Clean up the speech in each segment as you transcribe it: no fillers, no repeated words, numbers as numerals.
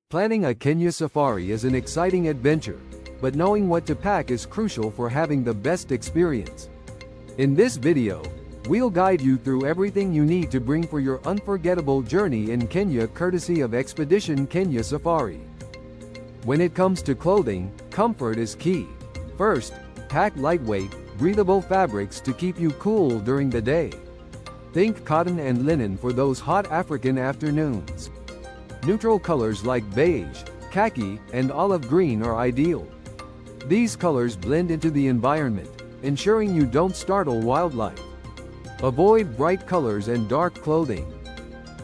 Planning a Kenya safari is an exciting adventure, but knowing what to pack is crucial for having the best experience. In this video, we'll guide you through everything you need to bring for your unforgettable journey in Kenya courtesy of Expedition Kenya Safari. When it comes to clothing, comfort is key. First, pack lightweight, breathable fabrics to keep you cool during the day. Think cotton and linen for those hot African afternoons. Neutral colors like beige, khaki, and olive green are ideal. These colors blend into the environment, ensuring you don't startle wildlife. Avoid bright colors and dark clothing.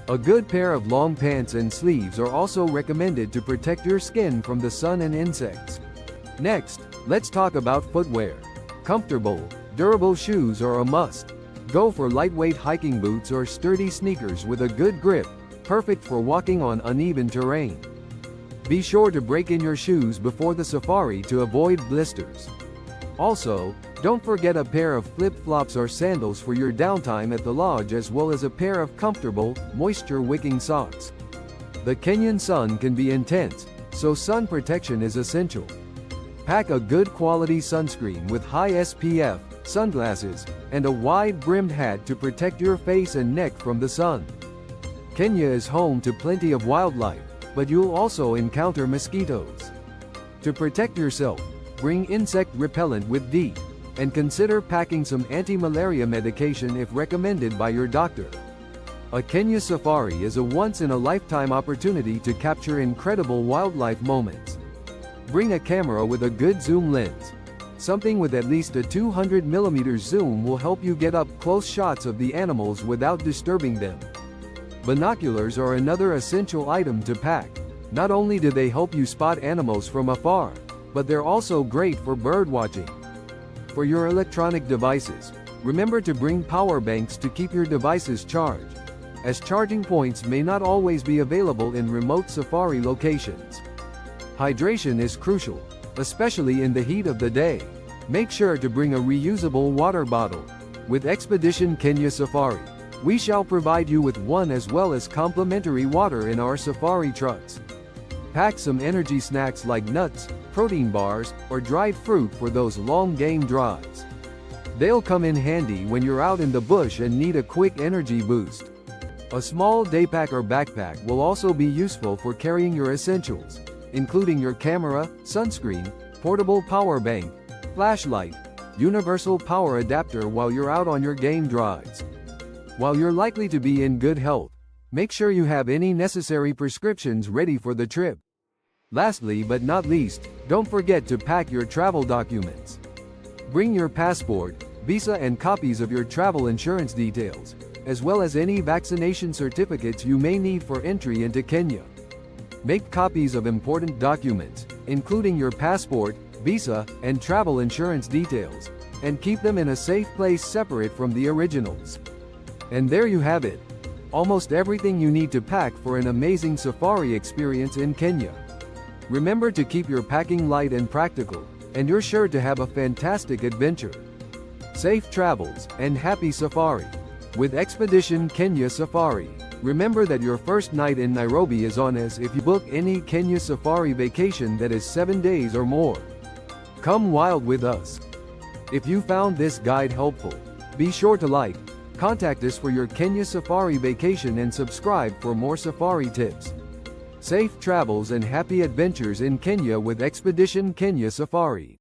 A good pair of long pants and sleeves are also recommended to protect your skin from the sun and insects. Next, let's talk about footwear. Comfortable, durable shoes are a must. Go for lightweight hiking boots or sturdy sneakers with a good grip, perfect for walking on uneven terrain. Be sure to break in your shoes before the safari to avoid blisters. Also, don't forget a pair of flip-flops or sandals for your downtime at the lodge, as well as a pair of comfortable, moisture-wicking socks. The Kenyan sun can be intense, so sun protection is essential. Pack a good quality sunscreen with high SPF, sunglasses, and a wide-brimmed hat to protect your face and neck from the sun. Kenya is home to plenty of wildlife, but you'll also encounter mosquitoes. To protect yourself, bring insect repellent with DEET, and consider packing some anti-malaria medication if recommended by your doctor. A Kenya safari is a once-in-a-lifetime opportunity to capture incredible wildlife moments. Bring a camera with a good zoom lens. Something with at least a 200mm zoom will help you get up close shots of the animals without disturbing them. Binoculars are another essential item to pack. Not only do they help you spot animals from afar, but they're also great for bird watching. For your electronic devices, remember to bring power banks to keep your devices charged, as charging points may not always be available in remote safari locations. Hydration is crucial, especially in the heat of the day. Make sure to bring a reusable water bottle. With Expedition Kenya Safari, we shall provide you with one, as well as complimentary water in our safari trucks. Pack some energy snacks like nuts, protein bars, or dried fruit for those long game drives. They'll come in handy when you're out in the bush and need a quick energy boost. A small daypack or backpack will also be useful for carrying your essentials, including your camera, sunscreen, portable power bank, flashlight, universal power adapter while you're out on your game drives. While you're likely to be in good health, make sure you have any necessary prescriptions ready for the trip. Lastly but not least, don't forget to pack your travel documents. Bring your passport, visa, and copies of your travel insurance details, as well as any vaccination certificates you may need for entry into Kenya. Make copies of important documents, including your passport, visa, and travel insurance details, and keep them in a safe place separate from the originals. And there you have it. Almost everything you need to pack for an amazing safari experience in Kenya. Remember to keep your packing light and practical, and you're sure to have a fantastic adventure. Safe travels, and happy safari. With Expedition Kenya Safari, remember that your first night in Nairobi is on us if you book any Kenya Safari vacation that is 7 days or more. Come wild with us. If you found this guide helpful, be sure to like, contact us for your Kenya Safari vacation, and subscribe for more safari tips. Safe travels and happy adventures in Kenya with Expedition Kenya Safari.